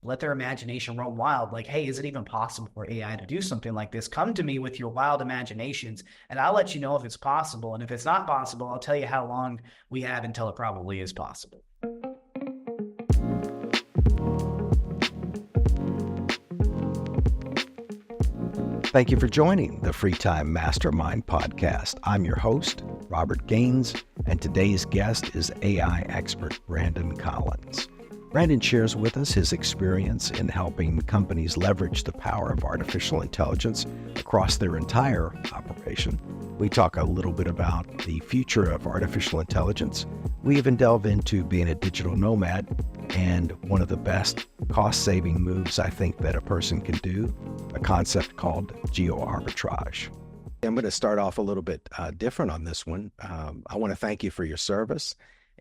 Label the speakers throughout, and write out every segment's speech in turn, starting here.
Speaker 1: let their imagination run wild. Like, hey, is it even possible for AI to do something like this? Come to me with your wild imaginations, and I'll let you know if it's possible. And if it's not possible, I'll tell you how long we have until it probably is possible.
Speaker 2: Thank you for joining the Free Time Mastermind podcast. I'm your host, Robert Gaines, and today's guest is AI expert Brandon Collins. Brandon shares with us his experience in helping companies leverage the power of artificial intelligence across their entire operation. We talk a little bit about the future of artificial intelligence. We even delve into being a digital nomad and one of the best cost-saving moves I think that a person can do, a concept called geoarbitrage. I'm going to start off a little bit different on this one. I want to thank you for your service.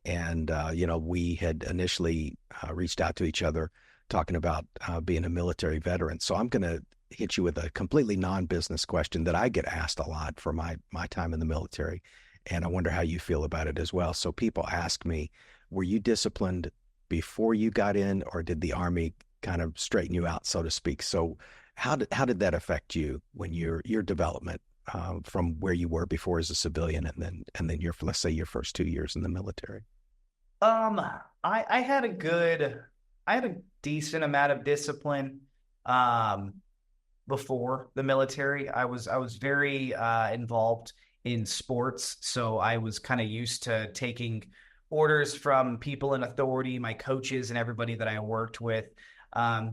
Speaker 2: And, we had initially reached out to each other talking about being a military veteran. So I'm going to hit you with a completely non-business question that I get asked a lot for my time in the military. And I wonder how you feel about it as well. So people ask me, were you disciplined before you got in, or did the Army kind of straighten you out, so to speak? So how did that affect you when your development from where you were before as a civilian and then your, let's say, your first 2 years in the military?
Speaker 1: I had a decent amount of discipline before the military. I was very involved in sports, so I was kind of used to taking orders from people in authority, my coaches and everybody that I worked with.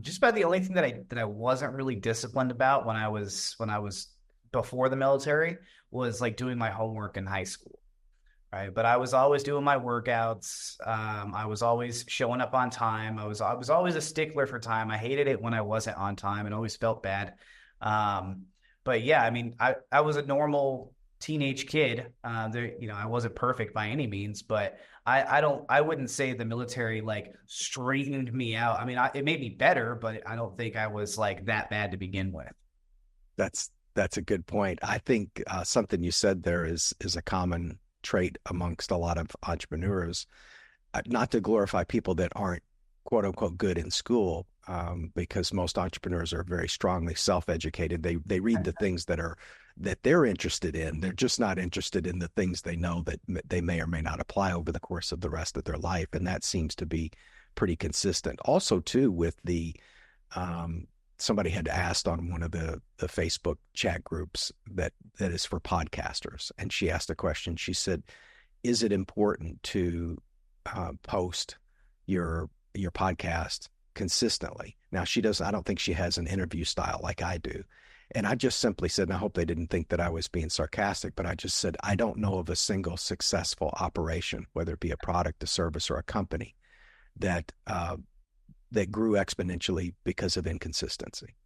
Speaker 1: Just about the only thing that I wasn't really disciplined about when I was before the military was like doing my homework in high school. Right. But I was always doing my workouts. I was always showing up on time. I was always a stickler for time. I hated it when I wasn't on time and always felt bad. But yeah, I mean, I was a normal teenage kid. I wasn't perfect by any means, but I wouldn't say the military like straightened me out. I mean, it made me better, but I don't think I was like that bad to begin with.
Speaker 2: That's a good point. I think something you said there is a common trait amongst a lot of entrepreneurs, not to glorify people that aren't quote unquote good in school, because most entrepreneurs are very strongly self-educated. They read the things that they're interested in. They're just not interested in the things they know that they may or may not apply over the course of the rest of their life. And that seems to be pretty consistent. Also, too, with the somebody had asked on one of the Facebook chat groups that is for podcasters. And she asked a question. She said, is it important to post your podcast consistently? Now, I don't think she has an interview style like I do. And I just simply said, and I hope they didn't think that I was being sarcastic, but I just said, I don't know of a single successful operation, whether it be a product, a service, or a company, that grew exponentially because of inconsistency.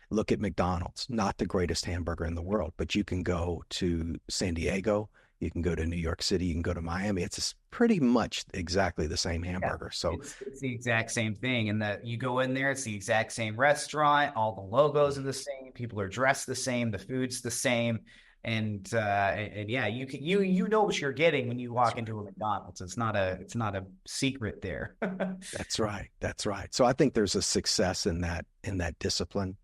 Speaker 2: Look at McDonald's, not the greatest hamburger in the world, but you can go to San Diego, you can go to New York City, you can go to Miami. It's pretty much exactly the same hamburger.
Speaker 1: Yeah,
Speaker 2: So
Speaker 1: it's the exact same thing. And that you go in there, it's the exact same restaurant. All the logos are the same. People are dressed the same. The food's the same. And yeah, you know what you're getting when you walk into a McDonald's. It's not a secret there.
Speaker 2: that's right. That's right. So I think there's a success in that discipline,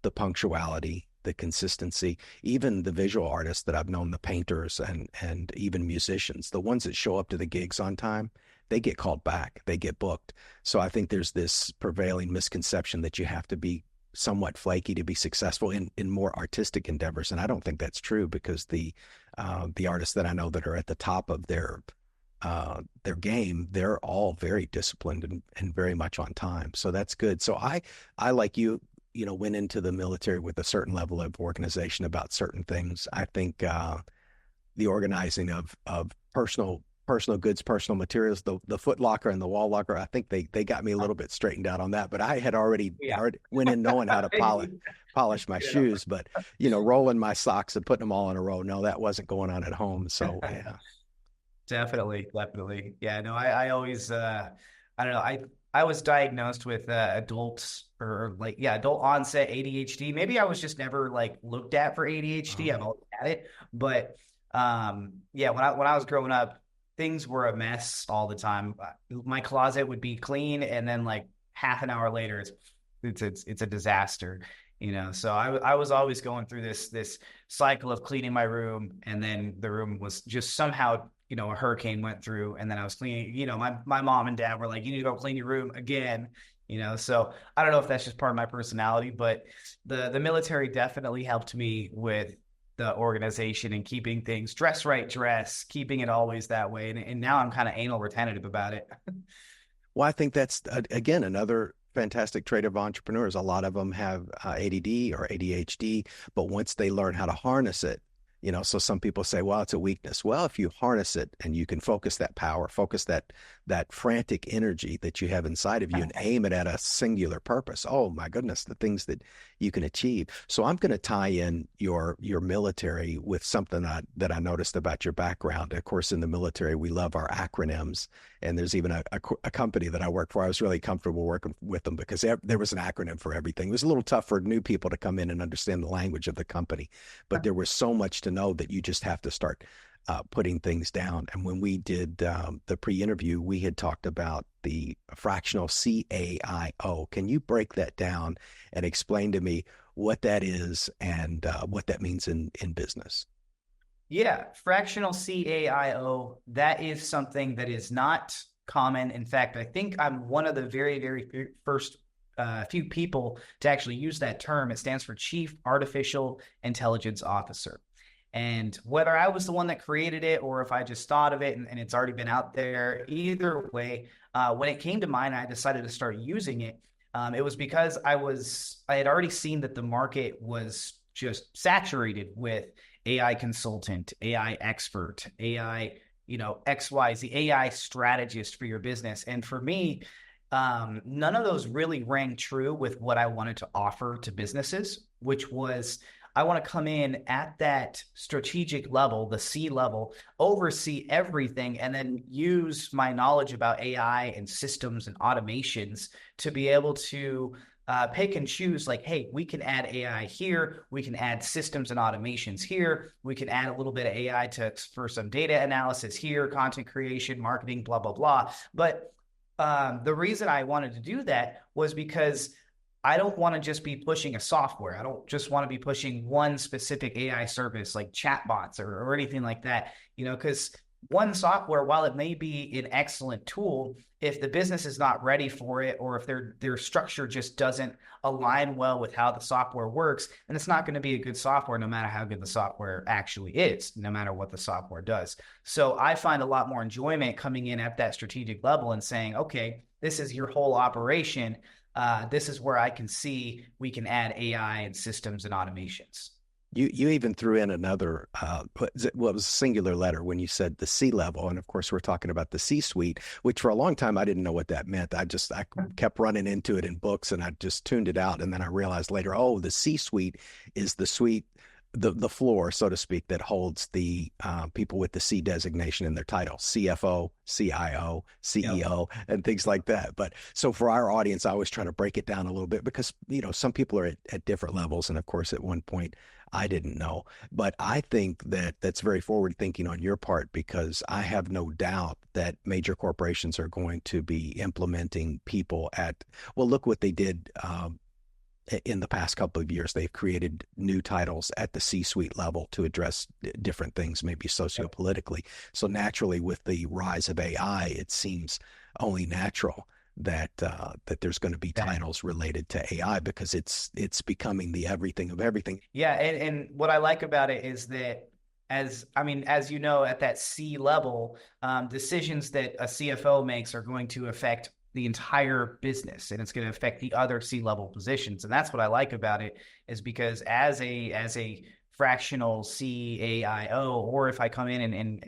Speaker 2: the punctuality, the consistency. Even the visual artists that I've known, the painters and even musicians, the ones that show up to the gigs on time, they get called back, they get booked. So I think there's this prevailing misconception that you have to be somewhat flaky to be successful in more artistic endeavors. And I don't think that's true, because the artists that I know that are at the top of their game, they're all very disciplined and very much on time. So that's good. So I like you, went into the military with a certain level of organization about certain things. I think the organizing of personal goods, personal materials, the foot locker and the wall locker, I think they got me a little bit straightened out on that. But I had already went in knowing how to polish my shoes, but rolling my socks and putting them all in a row, no, that wasn't going on at home. So yeah.
Speaker 1: Definitely. Yeah, no, I always, I don't know. I was diagnosed with adult onset ADHD. Maybe I was just never like looked at for ADHD. I've always had it, but yeah, when I was growing up, things were a mess all the time. My closet would be clean, and then like half an hour later, it's a disaster. So I was always going through this cycle of cleaning my room, and then the room was just somehow, a hurricane went through, and then I was cleaning. My mom and dad were like, you need to go clean your room again. So I don't know if that's just part of my personality, but the military definitely helped me with the organization and keeping things dress right, keeping it always that way. And now I'm kind of anal retentive about it.
Speaker 2: Well, I think that's again another fantastic trait of entrepreneurs. A lot of them have ADD or ADHD, but once they learn how to harness it, so some people say, well, it's a weakness. Well, if you harness it and you can focus that power, focus that frantic energy that you have inside of you and aim it at a singular purpose. Oh my goodness, the things that you can achieve. So I'm going to tie in your military with something that I noticed about your background. Of course, in the military, we love our acronyms. And there's even a company that I work for. I was really comfortable working with them because there was an acronym for everything. It was a little tough for new people to come in and understand the language of the company, but there was so much to know that you just have to start putting things down. And when we did the pre-interview, we had talked about the fractional CAIO. Can you break that down and explain to me what that is and what that means in business?
Speaker 1: Yeah, fractional CAIO, that is something that is not common. In fact, I think I'm one of the very, very first few people to actually use that term. It stands for Chief Artificial Intelligence Officer. And whether I was the one that created it or if I just thought of it and it's already been out there, either way, when it came to mind, I decided to start using it. It was because I had already seen that the market was just saturated with AI consultant, AI expert, AI, XYZ, AI strategist for your business. And for me, none of those really rang true with what I wanted to offer to businesses, which was I want to come in at that strategic level, the C level, oversee everything, and then use my knowledge about AI and systems and automations to be able to pick and choose like, hey, we can add AI here. We can add systems and automations here. We can add a little bit of AI for some data analysis here, content creation, marketing, blah, blah, blah. But the reason I wanted to do that was because I don't want to just be pushing a software. I don't just want to be pushing one specific AI service like chatbots or anything like that, because one software, while it may be an excellent tool, if the business is not ready for it or if their structure just doesn't align well with how the software works, then it's not going to be a good software no matter how good the software actually is, no matter what the software does. So I find a lot more enjoyment coming in at that strategic level and saying, okay, this is your whole operation. This is where I can see we can add AI and systems and automations.
Speaker 2: You even threw in another it was a singular letter when you said the C level, and of course we're talking about the C-suite, which for a long time I didn't know what that meant. I kept running into it in books, and I just tuned it out, and then I realized later, oh, the C-suite is the suite, the floor, so to speak, that holds the people with the C designation in their title, CFO, CIO, CEO, and things like that. But so for our audience, I always try to break it down a little bit because some people are at different levels, and of course at one point I didn't know. But I think that that's very forward thinking on your part because I have no doubt that major corporations are going to be implementing people well, look what they did in the past couple of years. They've created new titles at the C-suite level to address different things, maybe sociopolitically. So naturally, with the rise of AI, it seems only natural that there's going to be titles related to AI because it's becoming the everything of everything.
Speaker 1: Yeah, and what I like about it is that as you know, at that C level, decisions that a CFO makes are going to affect the entire business, and it's going to affect the other C-level positions. And that's what I like about it, is because as a fractional CAIO, or if I come in and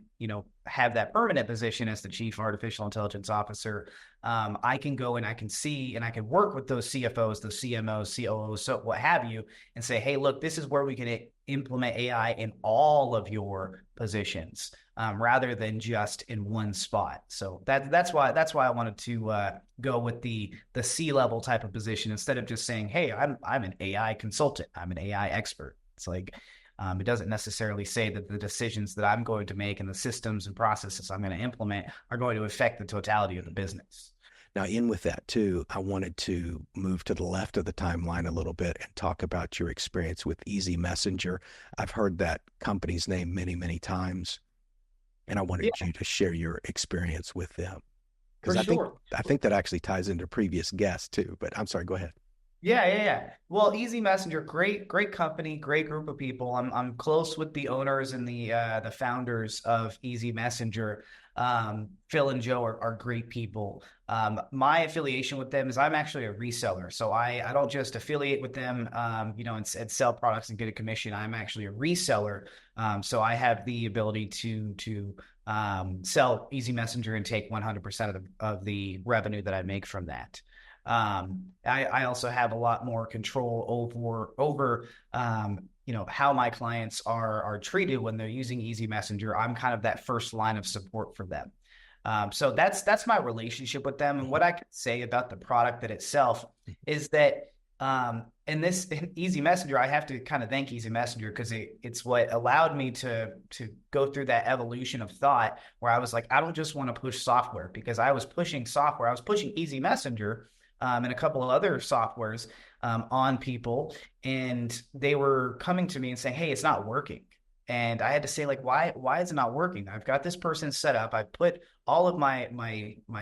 Speaker 1: have that permanent position as the Chief Artificial Intelligence Officer, I can go and I can see and I can work with those CFOs, those CMOs, COOs, so what have you, and say, hey, look, this is where we can implement AI in all of your positions, rather than just in one spot. So that's why I wanted to go with the C-level type of position instead of just saying, hey, I'm an AI consultant, I'm an AI expert. It's like it doesn't necessarily say that the decisions that I'm going to make and the systems and processes I'm going to implement are going to affect the totality of the business.
Speaker 2: Now, in with that too, I wanted to move to the left of the timeline a little bit and talk about your experience with Easy Messenger. I've heard that company's name many, many times, and I wanted
Speaker 1: Yeah,
Speaker 2: you to share your experience with them because
Speaker 1: for sure.
Speaker 2: I think that actually ties into previous guests too. But I'm sorry, go ahead.
Speaker 1: Yeah. Well, Easy Messenger, great company, great group of people. I'm close with the owners and the founders of Easy Messenger. Phil and Joe are great people. My affiliation with them is I'm actually a reseller, so I don't just affiliate with them, and sell products and get a commission. I'm actually a reseller, so I have the ability to sell Easy Messenger and take 100% of the revenue that I make from that. I also have a lot more control over how my clients are treated when they're using Easy Messenger. I'm kind of that first line of support for them. So that's my relationship with them. And what I can say about the product that itself is that in Easy Messenger, I have to kind of thank Easy Messenger because it's what allowed me to go through that evolution of thought where I was like, I don't just want to push software because I was pushing software. I was pushing Easy Messenger and a couple of other softwares on people, and they were coming to me and saying, "Hey, it's not working." And I had to say, like, why is it not working? I've got this person set up. I put all of my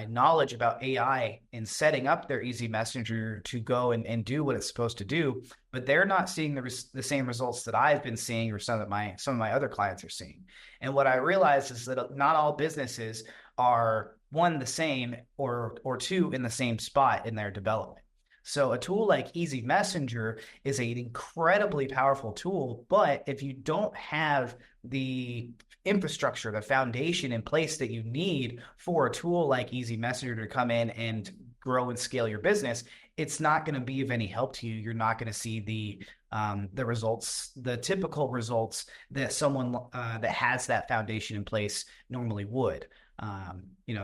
Speaker 1: knowledge about AI in setting up their Easy Messenger to go and do what it's supposed to do, but they're not seeing the same results that I've been seeing or some of my other clients are seeing. And what I realized is that not all businesses are one the same or two in the same spot in their development. So a tool like Easy Messenger is an incredibly powerful tool, but if you don't have the infrastructure, the foundation in place that you need for a tool like Easy Messenger to come in and grow and scale your business, it's not going to be of any help to you. You're not going to see the results, the typical results that someone that has that foundation in place normally would.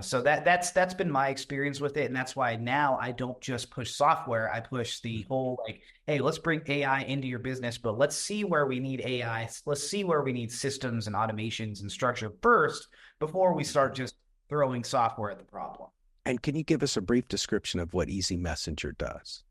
Speaker 1: So that's been my experience with it, and that's why now I don't just push software. I push the whole like, hey, let's bring AI into your business, but let's see where we need AI. Let's see where we need systems and automations and structure first before we start just throwing software at the problem.
Speaker 2: And can you give us a brief description of what Easy Messenger does?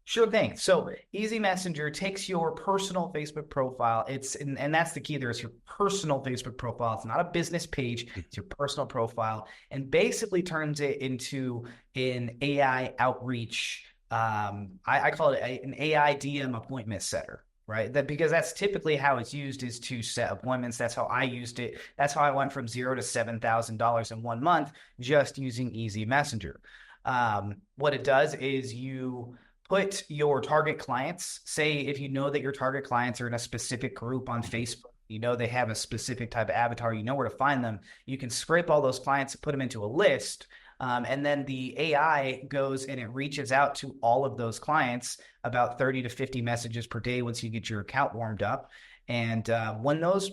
Speaker 1: Sure thing. So Easy Messenger takes your personal Facebook profile. And that's the key. There's your personal Facebook profile. It's not a business page. It's your personal profile, and basically turns it into an AI outreach. I call it an AI DM appointment setter, right? Because that's typically how it's used is to set appointments. That's how I used it. That's how I went from $0 to $7,000 in 1 month just using Easy Messenger. What it does is you put your target clients, say if you know that your target clients are in a specific group on Facebook, you know they have a specific type of avatar, you know where to find them, you can scrape all those clients and put them into a list. And then the AI goes and it reaches out to all of those clients about 30 to 50 messages per day once you get your account warmed up. And when those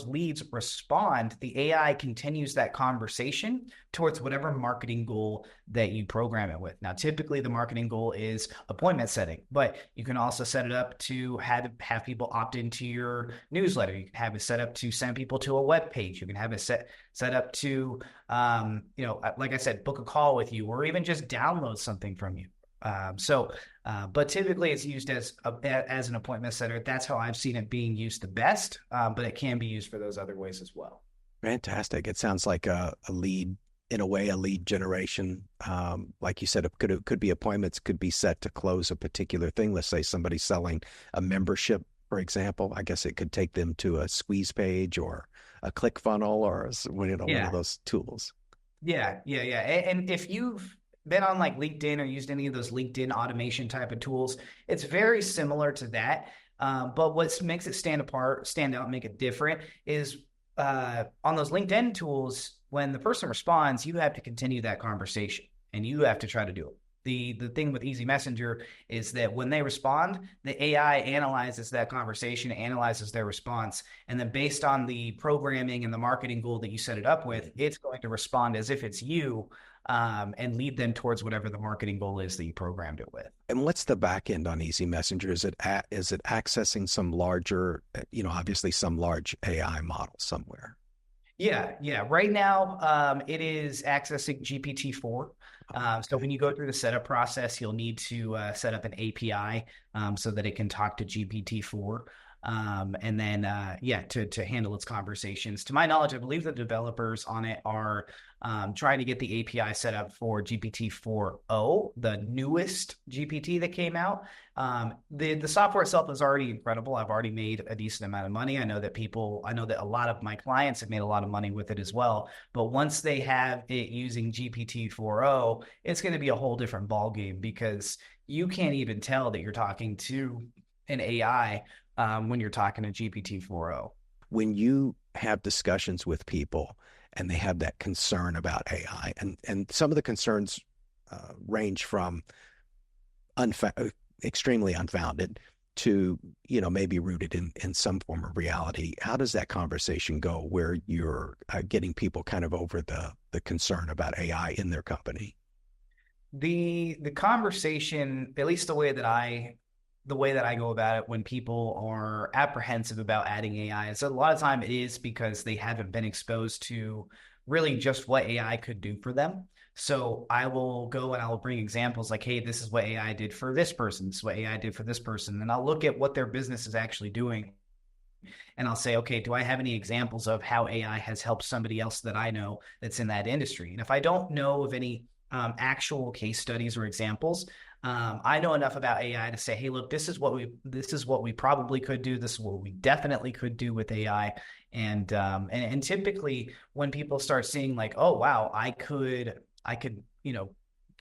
Speaker 1: leads respond, the AI continues that conversation towards whatever marketing goal that you program it with. Now, typically the marketing goal is appointment setting, but you can also set it up to have people opt into your newsletter. You can have it set up to send people to a web page. You can have it set up to, like I said, book a call with you, or even just download something from you. But typically it's used as an appointment setter. That's how I've seen it being used the best, but it can be used for those other ways as well.
Speaker 2: Fantastic. It sounds like a lead, in a way, a lead generation. Like you said, it could be appointments, could be set to close a particular thing. Let's say somebody's selling a membership, for example. I guess it could take them to a squeeze page or a click funnel or one of those tools.
Speaker 1: Yeah. And if you've been on like LinkedIn or used any of those LinkedIn automation type of tools, it's very similar to that. But what makes it stand out, make it different is on those LinkedIn tools, when the person responds, you have to continue that conversation and you have to try to do it. The thing with Easy Messenger is that when they respond, the AI analyzes that conversation, analyzes their response, and then based on the programming and the marketing goal that you set it up with, it's going to respond as if it's you, and lead them towards whatever the marketing goal is that you programmed it with.
Speaker 2: And what's the back end on Easy Messenger? Is it accessing some larger, obviously some large AI model somewhere?
Speaker 1: Yeah. Right now, it is accessing GPT-4. So
Speaker 2: Okay.
Speaker 1: when you go through the setup process, you'll need to set up an API so that it can talk to GPT-4. And then, yeah, to handle its conversations. To my knowledge, I believe the developers on it are trying to get the API set up for GPT-4o, the newest GPT that came out. The software itself is already incredible. I've already made a decent amount of money. I know that a lot of my clients have made a lot of money with it as well. But once they have it using GPT-4o, it's going to be a whole different ballgame because you can't even tell that you're talking to an AI when you're talking to GPT-4o.
Speaker 2: When you have discussions with people and they have that concern about AI, and some of the concerns range from extremely unfounded to maybe rooted in some form of reality. How does that conversation go where you're getting people kind of over the concern about AI in their company?
Speaker 1: The conversation, at least the way that I go about it when people are apprehensive about adding AI is a lot of time it is because they haven't been exposed to really just what AI could do for them. So I will go and I'll bring examples like, hey, this is what AI did for this person. This is what AI did for this person. And I'll look at what their business is actually doing. And I'll say, okay, do I have any examples of how AI has helped somebody else that I know that's in that industry? And if I don't know of any actual case studies or examples, I know enough about AI to say, hey, look, this is what we probably could do. This is what we definitely could do with AI. And typically when people start seeing like, oh wow, I could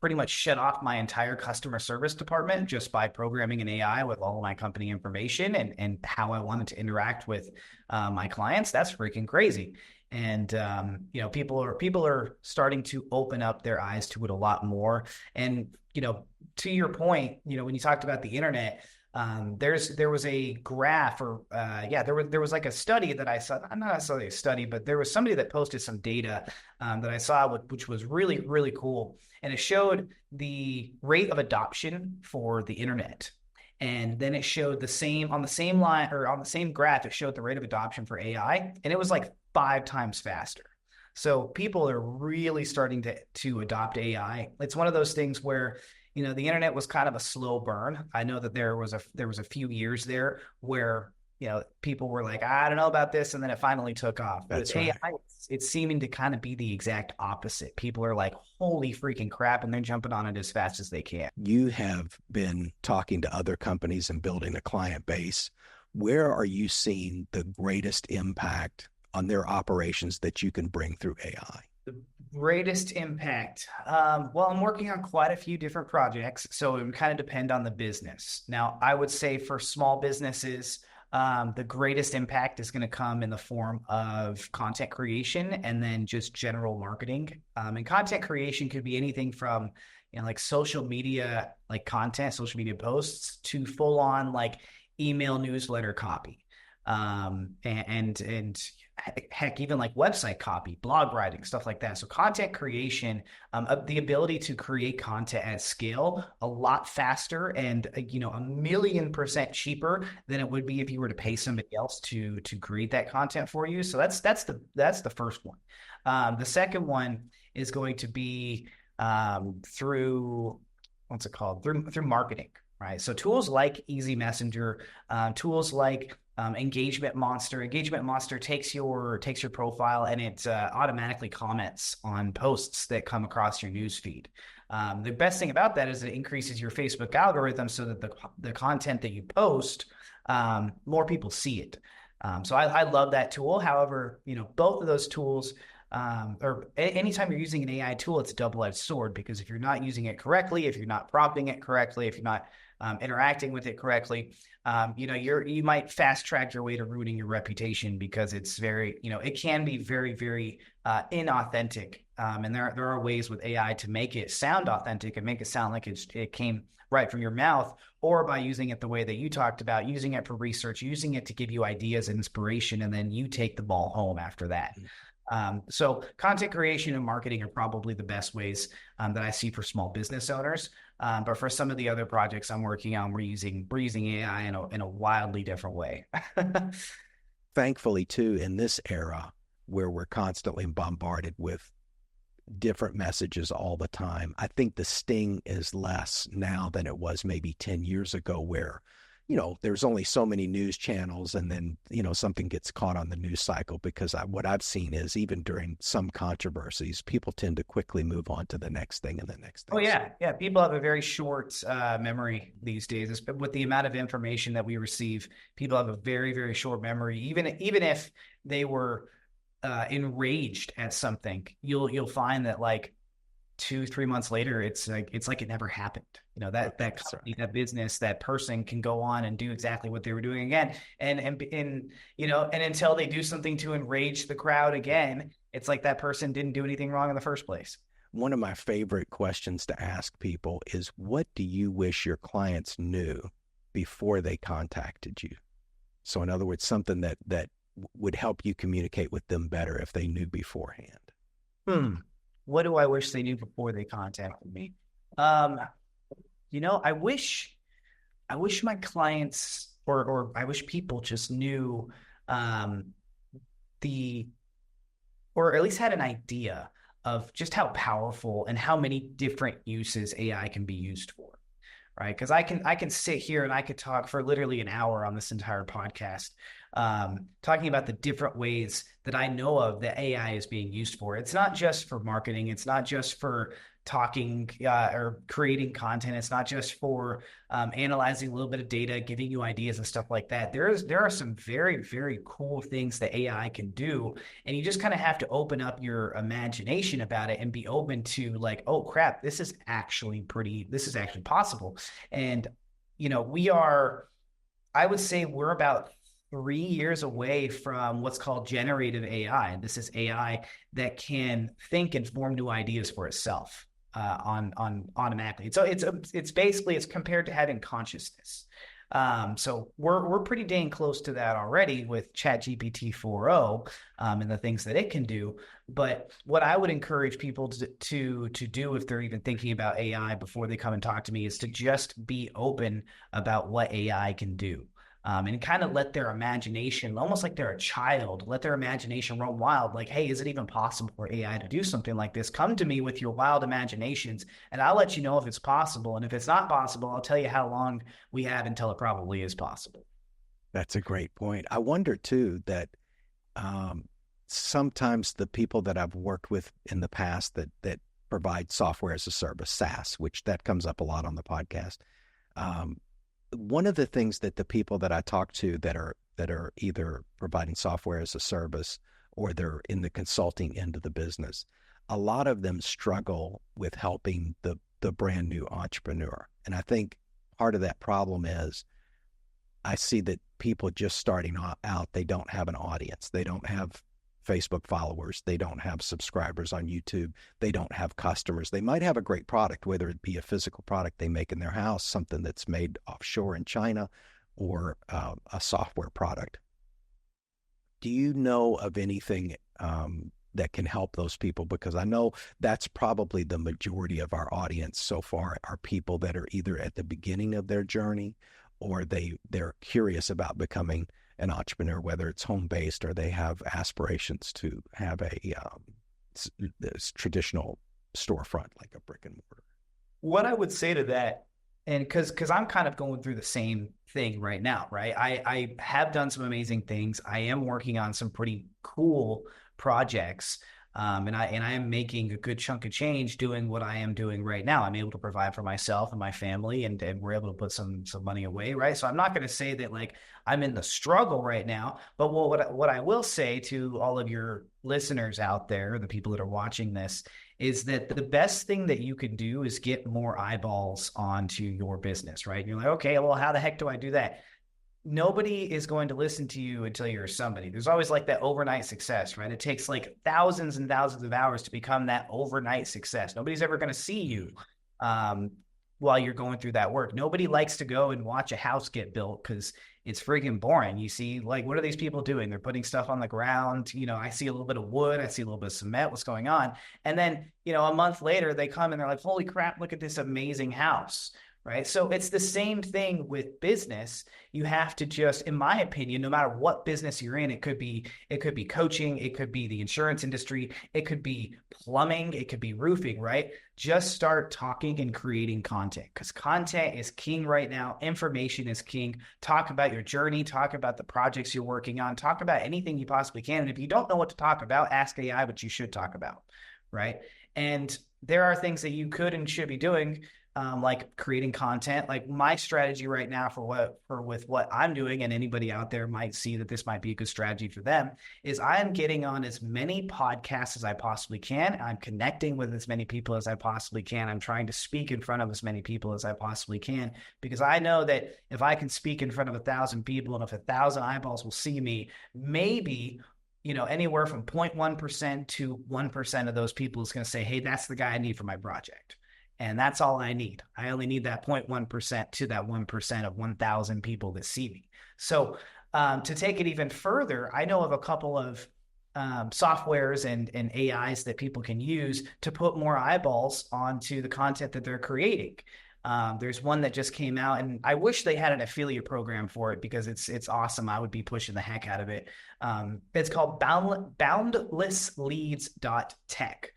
Speaker 1: pretty much shut off my entire customer service department just by programming an AI with all of my company information and how I wanted to interact with my clients. That's freaking crazy. And people are starting to open up their eyes to it a lot more. And to your point, when you talked about the internet, there was a graph or there was like a study that I saw, not necessarily a study, but there was somebody that posted some data that I saw, which was really, really cool. And it showed the rate of adoption for the internet. And then it showed the same on the same line or on the same graph, it showed the rate of adoption for AI. And it was like 5 times faster. So people are really starting to adopt AI. It's one of those things where the internet was kind of a slow burn. I know that there was a few years there where people were like, I don't know about this, and then it finally took off. With
Speaker 2: That's right.
Speaker 1: AI, it's seeming to kind of be the exact opposite. People are like, holy freaking crap, and they're jumping on it as fast as they can.
Speaker 2: You have been talking to other companies and building a client base. Where are you seeing the greatest impact on their operations that you can bring through AI?
Speaker 1: The greatest impact. Well, I'm working on quite a few different projects, so it would kind of depend on the business. Now, I would say for small businesses, the greatest impact is going to come in the form of content creation and then just general marketing. And content creation could be anything from like social media, like content, social media posts to full on like email newsletter copy. And heck, even like website copy, blog writing, stuff like that. So content creation, the ability to create content at scale a lot faster and a million percent cheaper than it would be if you were to pay somebody else to create that content for you. So that's the first one. The second one is going to be through what's it called through marketing, right? So tools like Easy Messenger, tools like Engagement Monster. Engagement Monster takes your profile and it automatically comments on posts that come across your news feed. The best thing about that is it increases your Facebook algorithm so that the content that you post, more people see it. So I love that tool. However, both of those tools, or anytime you're using an AI tool, it's a double-edged sword because if you're not using it correctly, if you're not prompting it correctly, if you're not interacting with it correctly, you might fast track your way to ruining your reputation because it's very, it can be very, very inauthentic. And there are ways with AI to make it sound authentic and make it sound like it came right from your mouth, or by using it the way that you talked about, using it for research, using it to give you ideas and inspiration, and then you take the ball home after that. So content creation and marketing are probably the best ways that I see for small business owners. But for some of the other projects I'm working on, we're using AI in a wildly different way.
Speaker 2: Thankfully, too, in this era, where we're constantly bombarded with different messages all the time. I think the sting is less now than it was maybe 10 years ago, where, there's only so many news channels, and then, something gets caught on the news cycle, because what I've seen is even during some controversies, people tend to quickly move on to the next thing and the next
Speaker 1: Oh
Speaker 2: thing.
Speaker 1: yeah, yeah. People have a very short memory these days. With the amount of information that we receive, people have a very, very short memory. Even if they were enraged at something, you'll find that like 2, 3 months later, it's like it never happened. That company, that business, that person can go on and do exactly what they were doing again, and until they do something to enrage the crowd again, it's like that person didn't do anything wrong in the first place.
Speaker 2: One of my favorite questions to ask people is, what do you wish your clients knew before they contacted you? So in other words, something that would help you communicate with them better if they knew beforehand.
Speaker 1: What do I wish they knew before they contacted me? I wish my clients or I wish people just knew the or at least had an idea of just how powerful and how many different uses AI can be used for. Right? Because I can sit here and I could talk for literally an hour on this entire podcast, talking about the different ways that I know of that AI is being used for. It's not just for marketing. It's not just for talking or creating content. It's not just for analyzing a little bit of data, giving you ideas and stuff like that. There are some very, very cool things that AI can do, and you just kind of have to open up your imagination about it and be open to like, oh crap, this is actually possible. And I would say we're about 3 years away from what's called generative AI. This is AI that can think and form new ideas for itself on automatically. So it's basically it's compared to having consciousness. So we're pretty dang close to that already with ChatGPT 4.0 and the things that it can do. But what I would encourage people to do if they're even thinking about AI before they come and talk to me is to just be open about what AI can do. And kind of let their imagination, almost like they're a child, let their imagination run wild. Like, hey, is it even possible for AI to do something like this? Come to me with your wild imaginations, and I'll let you know if it's possible. And if it's not possible, I'll tell you how long we have until it probably is possible.
Speaker 2: That's a great point. I wonder too that sometimes the people that I've worked with in the past that provide software as a service, SaaS, which that comes up a lot on the podcast. One of the things that the people that I talk to that are either providing software as a service or they're in the consulting end of the business, a lot of them struggle with helping the brand new entrepreneur. And I think part of that problem is I see that people just starting out, they don't have an audience. They don't have Facebook followers. They don't have subscribers on YouTube. They don't have customers. They might have a great product, whether it be a physical product they make in their house, something that's made offshore in China, or a software product. Do you know of anything that can help those people? Because I know that's probably the majority of our audience so far are people that are either at the beginning of their journey or they're curious about becoming an entrepreneur, whether it's home-based or they have aspirations to have a this traditional storefront like a brick and mortar.
Speaker 1: What I would say to that, and because I'm kind of going through the same thing right now, right? I have done some amazing things. I am working on some pretty cool projects. And I am making a good chunk of change doing what I am doing right now. I'm able to provide for myself and my family, and we're able to put some money away, right? So I'm not going to say that like I'm in the struggle right now, but what I will say to all of your listeners out there, the people that are watching this, is that the best thing that you can do is get more eyeballs onto your business, right? And you're like, okay, well, how the heck do I do that? Nobody is going to listen to you until you're somebody. There's always like that overnight success, right? It takes like thousands and thousands of hours to become that overnight success. Nobody's ever going to see you while you're going through that work. Nobody likes to go and watch a house get built because it's freaking boring. You see, like, what are these people doing? They're putting stuff on the ground. I see a little bit of wood. I see a little bit of cement. What's going on? And then, a month later, they come and they're like, holy crap, look at this amazing house. right? So it's the same thing with business. You have to just, in my opinion, no matter what business you're in, it could be coaching, it could be the insurance industry, it could be plumbing, it could be roofing, right? Just start talking and creating content, because content is king right now. Information is king. Talk about your journey, talk about the projects you're working on, talk about anything you possibly can. And if you don't know what to talk about, ask AI what you should talk about, right? And there are things that you could and should be doing, like creating content. Like my strategy right now with what I'm doing, and anybody out there might see that this might be a good strategy for them, is I am getting on as many podcasts as I possibly can. I'm connecting with as many people as I possibly can. I'm trying to speak in front of as many people as I possibly can, because I know that if I can speak in front of 1,000 people, and if 1,000 eyeballs will see me, maybe anywhere from 0.1% to 1% of those people is going to say, hey, that's the guy I need for my project. And that's all I need. I only need that 0.1% to that 1% of 1,000 people that see me. So to take it even further, I know of a couple of softwares and AIs that people can use to put more eyeballs onto the content that they're creating. There's one that just came out, and I wish they had an affiliate program for it, because it's awesome. I would be pushing the heck out of it. It's called boundlessleads.tech.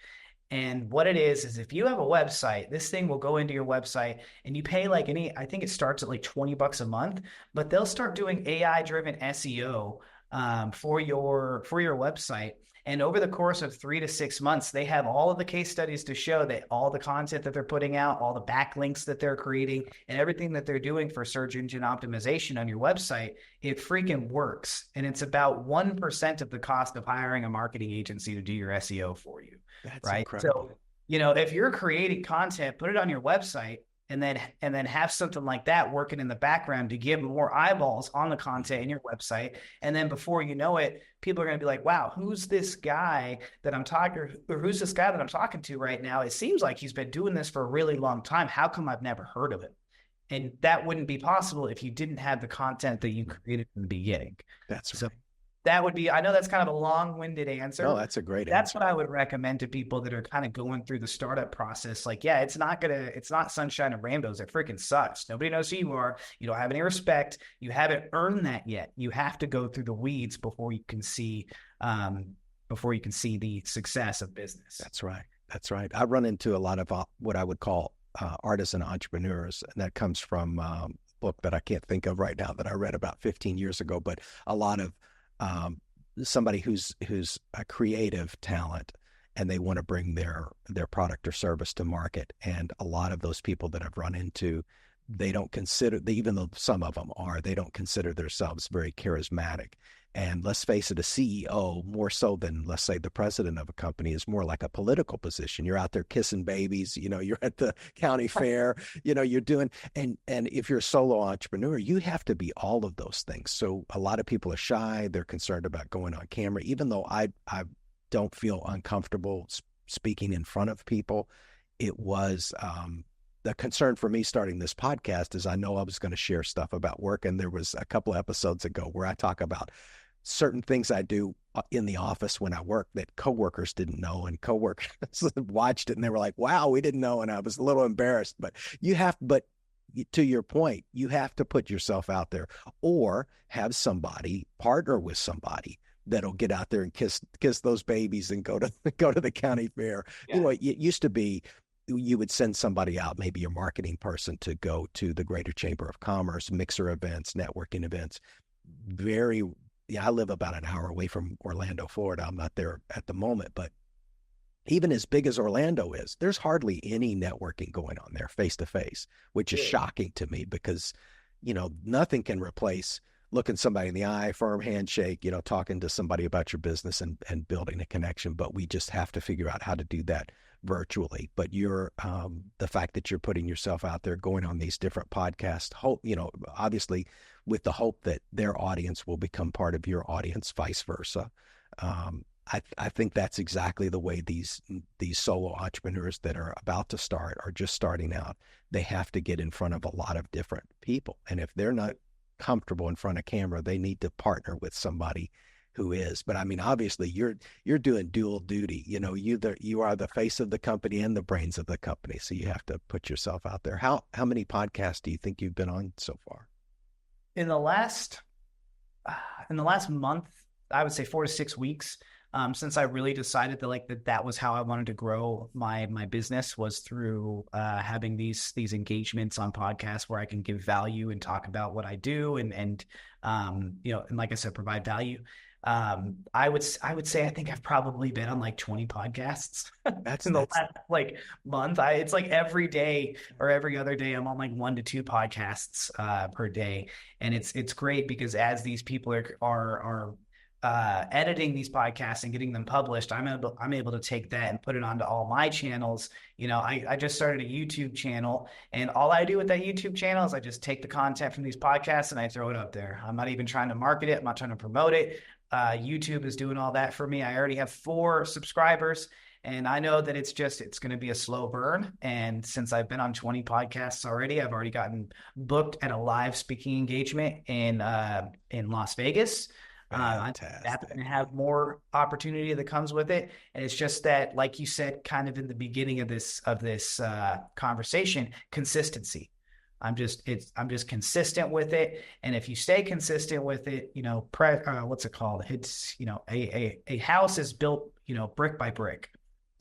Speaker 1: And what it is if you have a website, this thing will go into your website, and you pay I think it starts at like $20 a month, but they'll start doing AI driven SEO for your website. And over the course of 3 to 6 months, they have all of the case studies to show that all the content that they're putting out, all the backlinks that they're creating, and everything that they're doing for search engine optimization on your website, it freaking works. And it's about 1% of the cost of hiring a marketing agency to do your SEO for you.
Speaker 2: That's
Speaker 1: Right.
Speaker 2: incredible.
Speaker 1: So, if you're creating content, put it on your website, and then have something like that working in the background to give more eyeballs on the content in your website. And then before you know it, people are going to be like, wow, who's this guy that I'm talking, or who's this guy that I'm talking to right now? It seems like he's been doing this for a really long time. How come I've never heard of him? And that wouldn't be possible if you didn't have the content that you created from the beginning.
Speaker 2: That's
Speaker 1: So
Speaker 2: right.
Speaker 1: that would be, I know that's kind of a long-winded answer.
Speaker 2: No, that's a great
Speaker 1: That's
Speaker 2: answer.
Speaker 1: what I would recommend to people that are kind of going through the startup process. Like, yeah, it's not sunshine and rainbows. It freaking sucks. Nobody knows who you are. You don't have any respect. You haven't earned that yet. You have to go through the weeds before you can see the success of business.
Speaker 2: That's right. That's right. I run into a lot of what I would call artisan entrepreneurs, and that comes from a book that I can't think of right now that I read about 15 years ago, but a lot of somebody who's a creative talent, and they want to bring their product or service to market. And a lot of those people that I've run into, they don't consider, even though some of them are, they don't consider themselves very charismatic. And let's face it, a CEO, more so than, let's say, the president of a company, is more like a political position. You're out there kissing babies, you're at the county fair, you're doing, and if you're a solo entrepreneur, you have to be all of those things. So a lot of people are shy. They're concerned about going on camera, even though I don't feel uncomfortable speaking in front of people. It was, the concern for me starting this podcast is I know I was going to share stuff about work. And there was a couple of episodes ago where I talk about certain things I do in the office when I work that coworkers didn't know, and coworkers watched it and they were like, wow, we didn't know. And I was a little embarrassed, but to your point, you have to put yourself out there, or have somebody partner with somebody that'll get out there and kiss those babies and go to the county fair.
Speaker 1: Yeah.
Speaker 2: It used to be, you would send somebody out, maybe your marketing person, to go to the Greater Chamber of Commerce, mixer events, networking events. I live about an hour away from Orlando, Florida. I'm not there at the moment, but even as big as Orlando is, there's hardly any networking going on there face to face, which is shocking to me, because, nothing can replace looking somebody in the eye, firm handshake, talking to somebody about your business and building a connection. But we just have to figure out how to do that virtually. But the fact that you're putting yourself out there, going on these different podcasts, obviously with the hope that their audience will become part of your audience, vice versa. I think that's exactly the way these solo entrepreneurs that are about to start, are just starting out. They have to get in front of a lot of different people. And if they're not comfortable in front of camera, they need to partner with somebody who is. But I mean, obviously, you're doing dual duty. You are the face of the company and the brains of the company, so you have to put yourself out there. How many podcasts do you think you've been on so far?
Speaker 1: In the last in the last month, I would say 4 to 6 weeks, since I really decided that that was how I wanted to grow my business, was through having these engagements on podcasts where I can give value and talk about what I do, and like I said, provide value. I would say I think I've probably been on like 20 podcasts
Speaker 2: That's
Speaker 1: in the
Speaker 2: that's
Speaker 1: last like month. It's like every day or every other day I'm on like 1 to 2 podcasts per day, and it's great because as these people are editing these podcasts and getting them published, I'm able to take that and put it onto all my channels. I just started a YouTube channel, and all I do with that YouTube channel is I just take the content from these podcasts and I throw it up there. I'm not even trying to market it. I'm not trying to promote it. YouTube is doing all that for me. I already have 4 subscribers, and I know that it's going to be a slow burn. And since I've been on 20 podcasts already, I've already gotten booked at a live speaking engagement in Las Vegas. I'm happy
Speaker 2: fantastic.
Speaker 1: to have more opportunity that comes with it, and it's just that, like you said, kind of in the beginning of this conversation, consistency. I'm just consistent with it, and if you stay consistent with it, what's it called? It's a house is built brick by brick.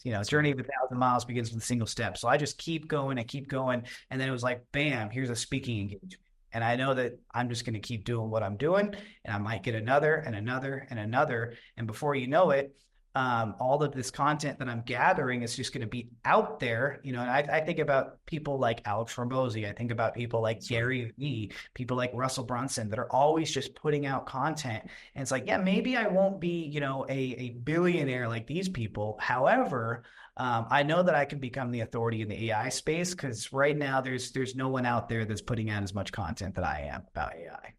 Speaker 2: That's
Speaker 1: Journey
Speaker 2: right.
Speaker 1: of 1,000 miles begins with a single step. So I just keep going and keep going, and then it was like, bam, here's a speaking engagement. And I know that I'm just going to keep doing what I'm doing, and I might get another and another and another. And before you know it, all of this content that I'm gathering is just going to be out there. And I think about people like Alex Rambosi. I think about people like
Speaker 2: That's right.
Speaker 1: Gary Vee, people like Russell Brunson that are always just putting out content. And it's like, yeah, maybe I won't be, a billionaire like these people. However, I know that I can become the authority in the AI space because right now there's no one out there that's putting out as much content that I am about AI.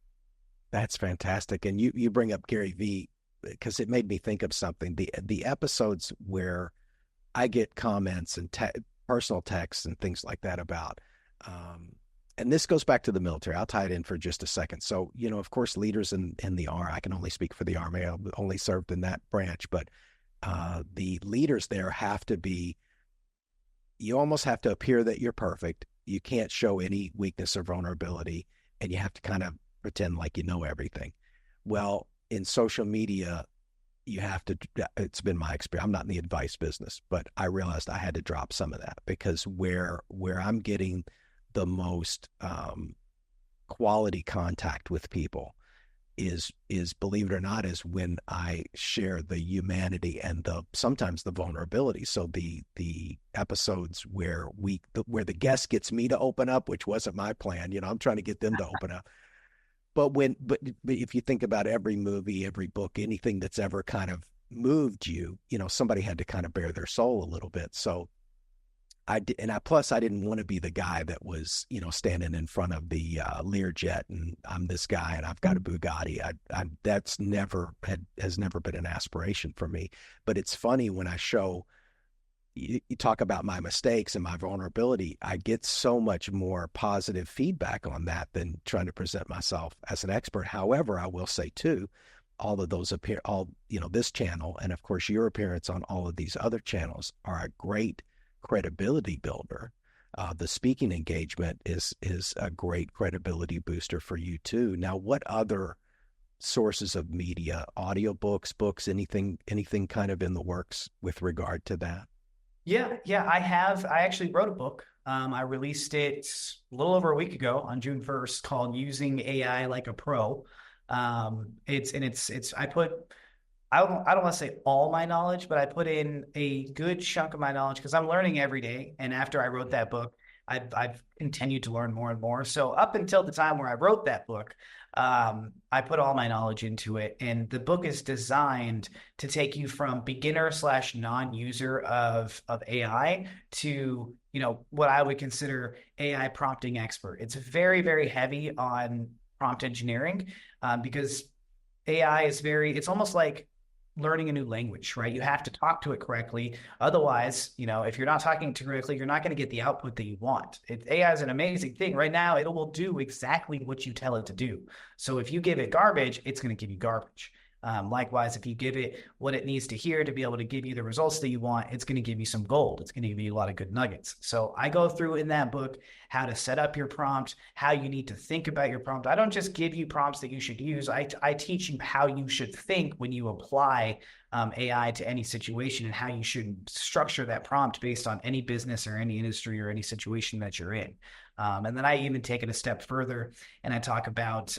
Speaker 2: That's fantastic. And you bring up Gary Vee because it made me think of something. The episodes where I get comments and personal texts and things like that about, and this goes back to the military. I'll tie it in for just a second. So, of course, leaders in the Army, I can only speak for the Army. I've only served in that branch, but the leaders there have to be, you almost have to appear that you're perfect. You can't show any weakness or vulnerability, and you have to kind of pretend like you know everything. Well, in social media, you have to, it's been my experience. I'm not in the advice business, but I realized I had to drop some of that because where I'm getting the most quality contact with people is believe it or not, is when I share the humanity and sometimes the vulnerability. So the episodes where the guest gets me to open up, which wasn't my plan, I'm trying to get them to open up. But if you think about every movie, every book, anything that's ever kind of moved you, somebody had to kind of bare their soul a little bit. So plus I didn't want to be the guy that was, standing in front of the Learjet and I'm this guy and I've got a Bugatti. That's has never been an aspiration for me. But it's funny when I show, you talk about my mistakes and my vulnerability, I get so much more positive feedback on that than trying to present myself as an expert. However, I will say too, all of those this channel and of course your appearance on all of these other channels are a great credibility builder. The speaking engagement is a great credibility booster for you too. Now, what other sources of media, audiobooks, books, anything kind of in the works with regard to that?
Speaker 1: Yeah, I have. I actually wrote a book. I released it a little over a week ago on June 1st called Using AI Like a Pro. I don't want to say all my knowledge, but I put in a good chunk of my knowledge because I'm learning every day. And after I wrote that book, I've continued to learn more and more. So up until the time where I wrote that book, I put all my knowledge into it. And the book is designed to take you from beginner slash non-user of AI to, what I would consider AI prompting expert. It's very, very heavy on prompt engineering because AI it's almost like learning a new language, right? You have to talk to it correctly. Otherwise, if you're not talking to it correctly, you're not going to get the output that you want. AI is an amazing thing. Right now, it will do exactly what you tell it to do. So if you give it garbage, it's going to give you garbage. Likewise, if you give it what it needs to hear to be able to give you the results that you want, it's going to give you some gold. It's going to give you a lot of good nuggets. So I go through in that book how to set up your prompt, how you need to think about your prompt. I don't just give you prompts that you should use. I teach you how you should think when you apply AI to any situation, and how you should structure that prompt based on any business or any industry or any situation that you're in. And then I even take it a step further, and I talk about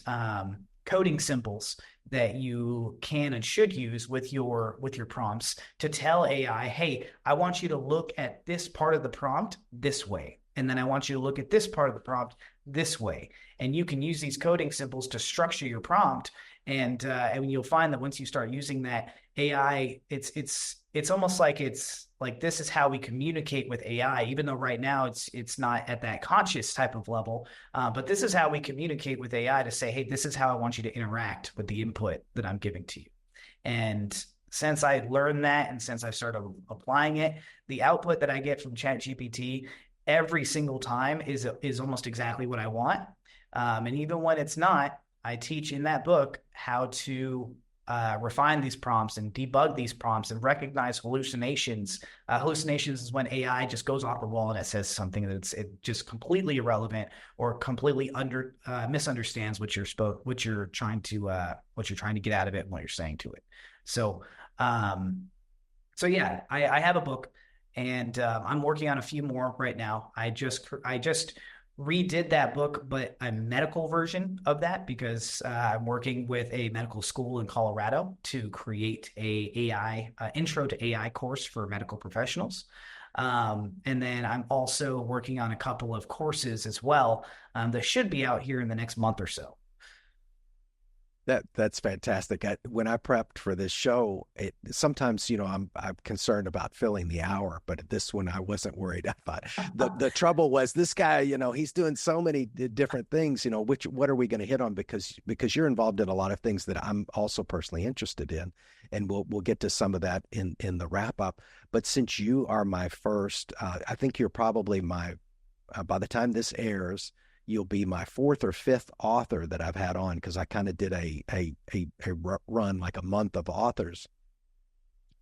Speaker 1: coding symbols that you can and should use with your prompts to tell AI, hey, I want you to look at this part of the prompt this way, and then I want you to look at this part of the prompt this way. And you can use these coding symbols to structure your prompt. And you'll find that once you start using that AI, it's almost like this is how we communicate with AI, even though right now it's not at that conscious type of level. But this is how we communicate with AI to say, hey, this is how I want you to interact with the input that I'm giving to you. And since I learned that, and since I started applying it, the output that I get from ChatGPT every single time is almost exactly what I want. And even when it's not, I teach in that book how to refine these prompts and debug these prompts and recognize hallucinations. Hallucinations is when AI just goes off the wall and it says something that's just completely irrelevant or completely misunderstands what you're trying to get out of it and what you're saying to it. So, yeah, I have a book, and I'm working on a few more right now. I just redid that book, but a medical version of that, because I'm working with a medical school in Colorado to create a AI intro to AI course for medical professionals. And then I'm also working on a couple of courses as well that should be out here in the next month or so.
Speaker 2: That's fantastic. When I prepped for this show, sometimes I'm concerned about filling the hour, but this one I wasn't worried. I thought the trouble was this guy, he's doing so many different things. What are we going to hit on? Because you're involved in a lot of things that I'm also personally interested in, and we'll get to some of that in the wrap up. But since you are my first, I think you're probably my by the time this airs, you'll be my fourth or fifth author that I've had on, because I kind of did a run like a month of authors.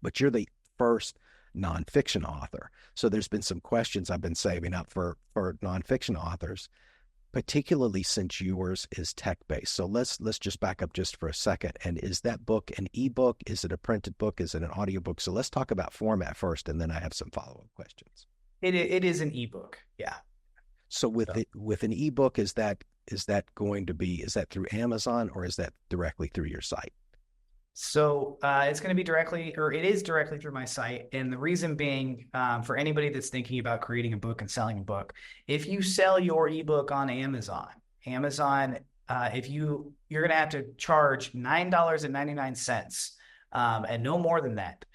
Speaker 2: But you're the first nonfiction author. So there's been some questions I've been saving up for nonfiction authors, particularly since yours is tech-based. So let's just back up just for a second. And is that book an ebook? Is it a printed book? Is it an audiobook? So let's talk about format first, and then I have some follow-up questions.
Speaker 1: It is an ebook. Yeah.
Speaker 2: So with an ebook, is that through Amazon, or is that directly through your site?
Speaker 1: So it's going to be it is directly through my site. And the reason being, for anybody that's thinking about creating a book and selling a book, if you sell your ebook on Amazon, if you're going to have to charge $9.99 and no more than that,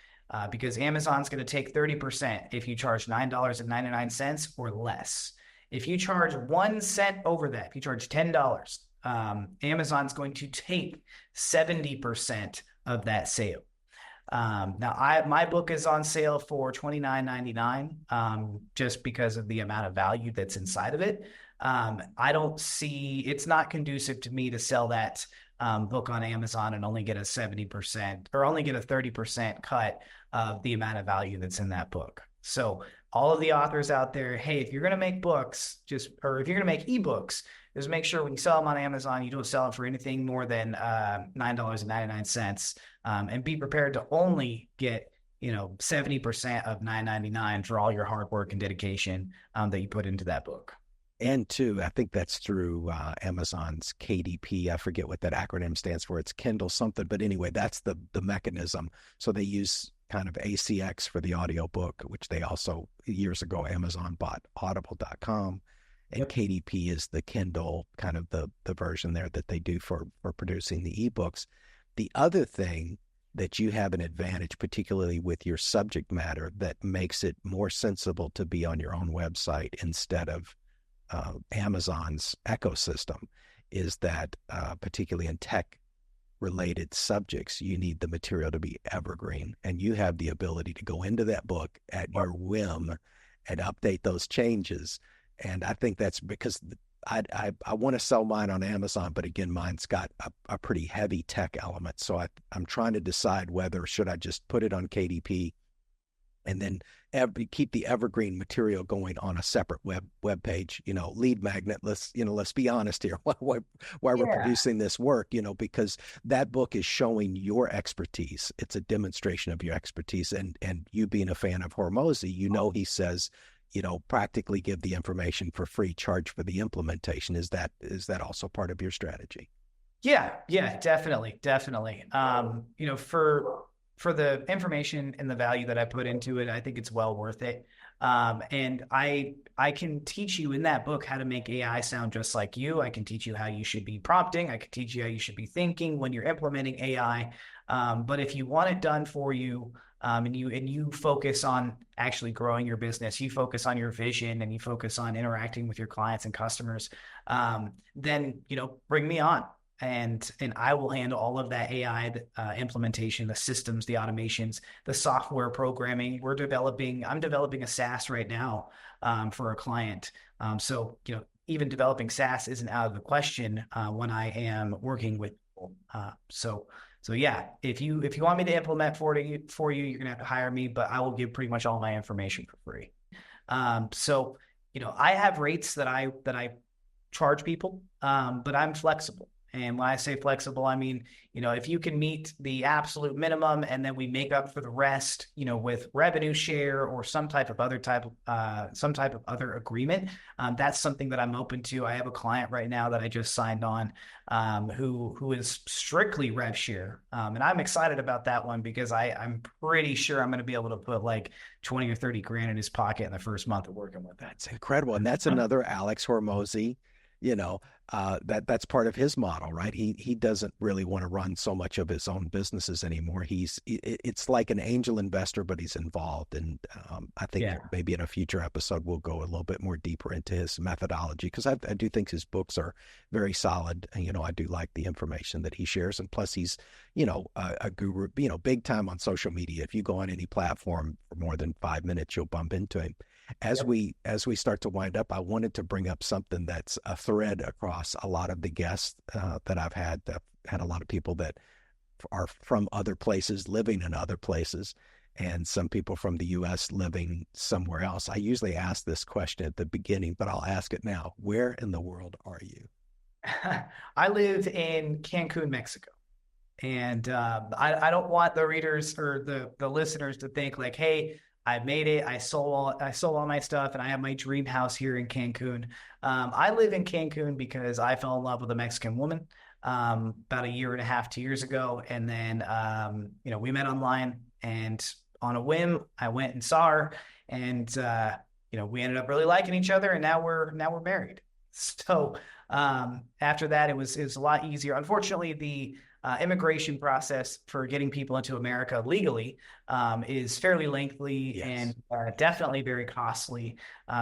Speaker 1: because Amazon's going to take 30% if you charge $9.99 or less. If you charge 1 cent over that, if you charge $10, Amazon's going to take 70% of that sale. Now, my book is on sale for $29.99, just because of the amount of value that's inside of it. It's not conducive to me to sell that book on Amazon and only get a 70% or only get a 30% cut of the amount of value that's in that book. So all of the authors out there, hey, if you're going to make books, if you're going to make ebooks, just make sure when you sell them on Amazon, you don't sell them for anything more than $9.99, and be prepared to only get 70% of $9.99 for all your hard work and dedication that you put into that book.
Speaker 2: And two, I think that's through Amazon's KDP. I forget what that acronym stands for. It's Kindle something, but anyway, that's the mechanism. So they use kind of ACX for the audiobook, which they also, years ago, Amazon bought audible.com, and yep. KDP is the Kindle, kind of the version there that they do for producing the ebooks. The other thing that you have an advantage, particularly with your subject matter, that makes it more sensible to be on your own website instead of Amazon's ecosystem, is that particularly in tech related subjects, you need the material to be evergreen, and you have the ability to go into that book at your whim and update those changes. And I think that's because I want to sell mine on Amazon, but again, mine's got a pretty heavy tech element. So I'm trying to decide whether should I just put it on KDP and then keep the evergreen material going on a separate web page. Lead magnet. Let's be honest here. Why we're
Speaker 1: Yeah.
Speaker 2: producing this work? Because that book is showing your expertise. It's a demonstration of your expertise, and you being a fan of Hormozy, he says, practically give the information for free, charge for the implementation. Is that also part of your strategy?
Speaker 1: Yeah, definitely, definitely. For the information and the value that I put into it, I think it's well worth it. And I can teach you in that book how to make AI sound just like you. I can teach you how you should be prompting. I can teach you how you should be thinking when you're implementing AI. But if you want it done for you, and you focus on actually growing your business, you focus on your vision, and you focus on interacting with your clients and customers, then bring me on, and I will handle all of that AI implementation, the systems, the automations, the software programming. I'm developing a SaaS right now for a client. So even developing SaaS isn't out of the question when I am working with people. So yeah, if you want me to implement for you, you're gonna have to hire me, but I will give pretty much all my information for free. So I have rates that I charge people, but I'm flexible. And when I say flexible, I mean, if you can meet the absolute minimum and then we make up for the rest, with revenue share or some type of other agreement, that's something that I'm open to. I have a client right now that I just signed on, who is strictly rev share. And I'm excited about that one because I'm pretty sure I'm going to be able to put like 20 or 30 grand in his pocket in the first month of working with that.
Speaker 2: That's incredible. And that's another Alex Hormozy, that's part of his model, right? He doesn't really want to run so much of his own businesses anymore. It's like an angel investor, but he's involved. And I think
Speaker 1: Yeah.
Speaker 2: maybe in a future episode, we'll go a little bit more deeper into his methodology, because I do think his books are very solid. And, I do like the information that he shares. And plus he's, a guru, big time on social media. If you go on any platform for more than 5 minutes, you'll bump into him. As
Speaker 1: Yep.
Speaker 2: we start to wind up, I wanted to bring up something that's a thread across a lot of the guests that I've had. I've had a lot of people that are from other places, living in other places, and some people from the U.S. living somewhere else. I usually ask this question at the beginning, but I'll ask it now. Where in the world are you?
Speaker 1: I live in Cancun, Mexico. And I don't want the readers or the listeners to think like, hey, I made it. I sold all my stuff, and I have my dream house here in Cancun. I live in Cancun because I fell in love with a Mexican woman about a year and a half, 2 years ago, and then we met online, and on a whim, I went and saw her, and we ended up really liking each other, and now we're married. So after that, it was a lot easier. Unfortunately, the immigration process for getting people into America legally is fairly lengthy
Speaker 2: Yes.
Speaker 1: and definitely very costly.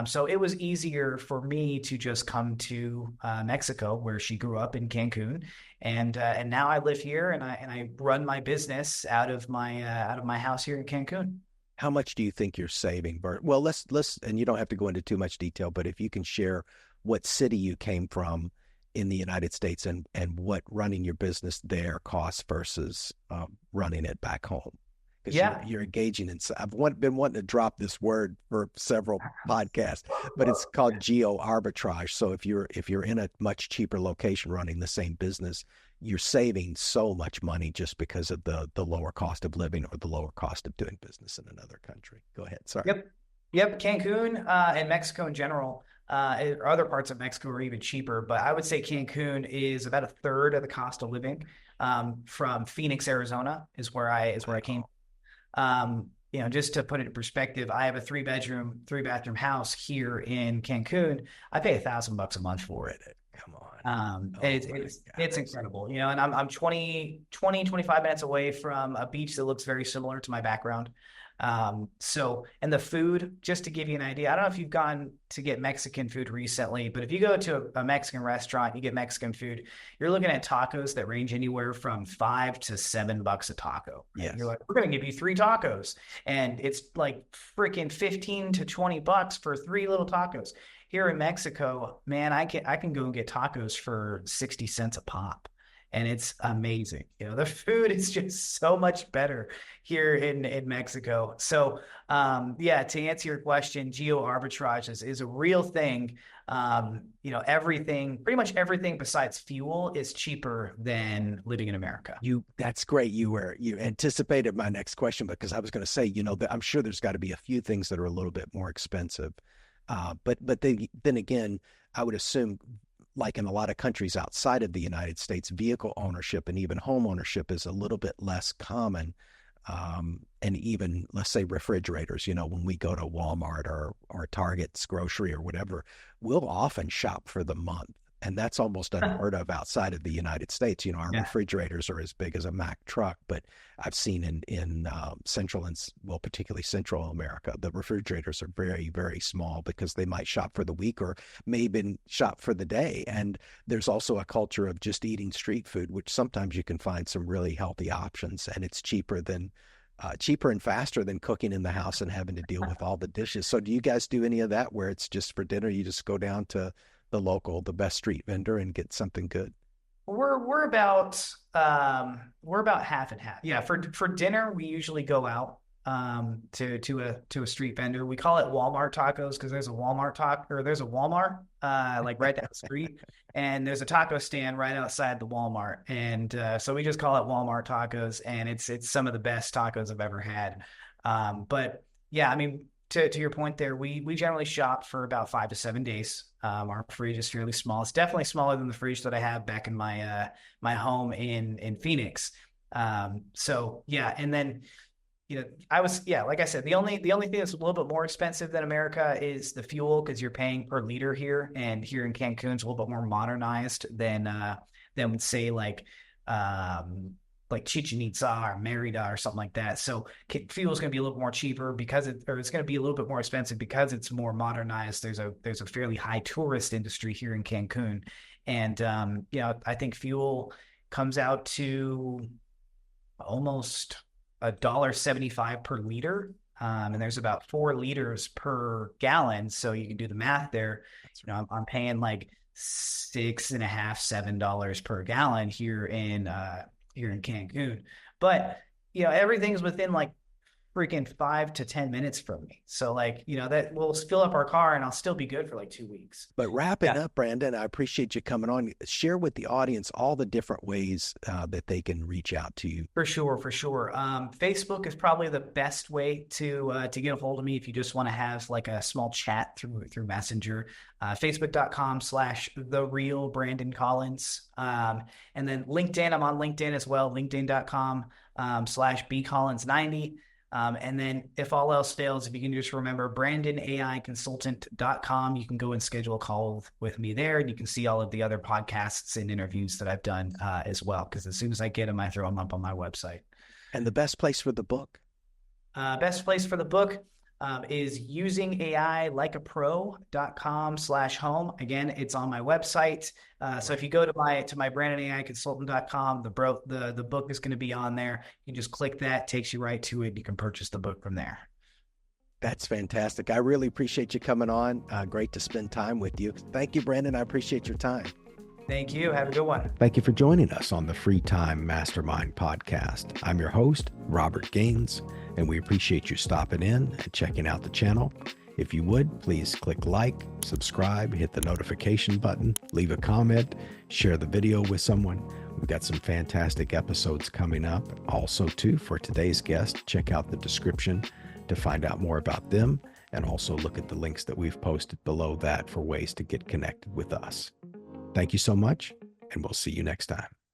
Speaker 1: So it was easier for me to just come to Mexico, where she grew up in Cancun, and now I live here, and I run my business out of my house here in Cancun.
Speaker 2: How much do you think you're saving, Bert? Well, let's, and you don't have to go into too much detail, but if you can share what city you came from in the United States, and what running your business there costs versus running it back home, because
Speaker 1: Yeah.
Speaker 2: you're engaging in. I've been wanting to drop this word for several podcasts, but it's called geoarbitrage. So if you're in a much cheaper location running the same business, you're saving so much money just because of the lower cost of living or the lower cost of doing business in another country. Go ahead. Sorry.
Speaker 1: Yep. Yep. Cancun and Mexico in general, or other parts of Mexico are even cheaper, but I would say Cancun is about a third of the cost of living. From Phoenix, Arizona is where I came. Just to put it in perspective, I have a three bathroom house here in Cancun. I pay $1,000 a month for it.
Speaker 2: Come on.
Speaker 1: It's
Speaker 2: Oh my
Speaker 1: it's
Speaker 2: gosh.
Speaker 1: incredible, and I'm 25 minutes away from a beach that looks very similar to my background. And the food, just to give you an idea, I don't know if you've gone to get Mexican food recently, but if you go to a Mexican restaurant, you get Mexican food, you're looking at tacos that range anywhere from $5 to $7 a taco. Right?
Speaker 2: Yes.
Speaker 1: You're like, we're going to give you 3 tacos. And it's like freaking 15 to $20 for 3 little tacos. here in Mexico, man, I can go and get tacos for 60 cents a pop. And it's amazing. The food is just so much better here in Mexico. So yeah, to answer your question, geo arbitrage is a real thing. Pretty much everything besides fuel is cheaper than living in America.
Speaker 2: That's great. You anticipated my next question because I was going to say, I'm sure there's got to be a few things that are a little bit more expensive. But then again, I would assume, like in a lot of countries outside of the United States, vehicle ownership and even home ownership is a little bit less common. And even, let's say, refrigerators, when we go to Walmart or Target's grocery or whatever, we'll often shop for the month. And that's almost unheard of outside of the United States. Our
Speaker 1: Yeah.
Speaker 2: refrigerators are as big as a Mack truck, but I've seen in Central and, well, particularly Central America, the refrigerators are very, very small because they might shop for the week or maybe shop for the day. And there's also a culture of just eating street food, which sometimes you can find some really healthy options, and it's cheaper and faster than cooking in the house and having to deal with all the dishes. So do you guys do any of that where it's just for dinner? You just go down to the best street vendor and get something good?
Speaker 1: We're about half and half. Yeah, for dinner we usually go out to a street vendor. We call it Walmart tacos because there's a Walmart like right down the street, and there's a taco stand right outside the Walmart, and so we just call it Walmart tacos, and it's some of the best tacos I've ever had. But yeah, I mean, to your point there, we generally shop for about 5 to 7 days. Our fridge is fairly small. It's definitely smaller than the fridge that I have back in my home in Phoenix. So yeah, and then like I said, the only thing that's a little bit more expensive than America is the fuel because you're paying per liter here, and here in Cancun it's a little bit more modernized than say like Chichen Itza or Merida or something like that. So fuel is going to be a little more cheaper it's going to be a little bit more expensive because it's more modernized. There's a fairly high tourist industry here in Cancun. And, I think fuel comes out to almost $1.75 per liter. And there's about 4 liters per gallon. So you can do the math there. I'm paying like $6.50, $7 per gallon here in Cancun. But everything's within like freaking 5 to 10 minutes from me. So that will fill up our car and I'll still be good for like 2 weeks.
Speaker 2: But wrapping up, Brandon, I appreciate you coming on. Share with the audience all the different ways that they can reach out to you.
Speaker 1: For sure. Facebook is probably the best way to get a hold of me if you just want to have like a small chat through Messenger. Facebook.com/the real Brandon Collins. And then LinkedIn, I'm on LinkedIn as well, linkedin.com/bcollins90. And then if all else fails, if you can just remember brandonaiconsultant.com, you can go and schedule a call with me there, and you can see all of the other podcasts and interviews that I've done as well. Because as soon as I get them, I throw them up on my website.
Speaker 2: And the best place for the book?
Speaker 1: Best place for the book is usingailikeapro.com/home. Again, it's on my website. So if you go to my brandonaiconsultant.com, the book is going to be on there. You just click that, takes you right to it. You can purchase the book from there.
Speaker 2: That's fantastic. I really appreciate you coming on. Great to spend time with you. Thank you, Brandon. I appreciate your time.
Speaker 1: Thank you. Have a good one.
Speaker 2: Thank you for joining us on the Free Time Mastermind podcast. I'm your host, Robert Gaines, and we appreciate you stopping in and checking out the channel. If you would, please click like, subscribe, hit the notification button, leave a comment, share the video with someone. We've got some fantastic episodes coming up. Also, too, for today's guest, check out the description to find out more about them, and also look at the links that we've posted below that for ways to get connected with us. Thank you so much, and we'll see you next time.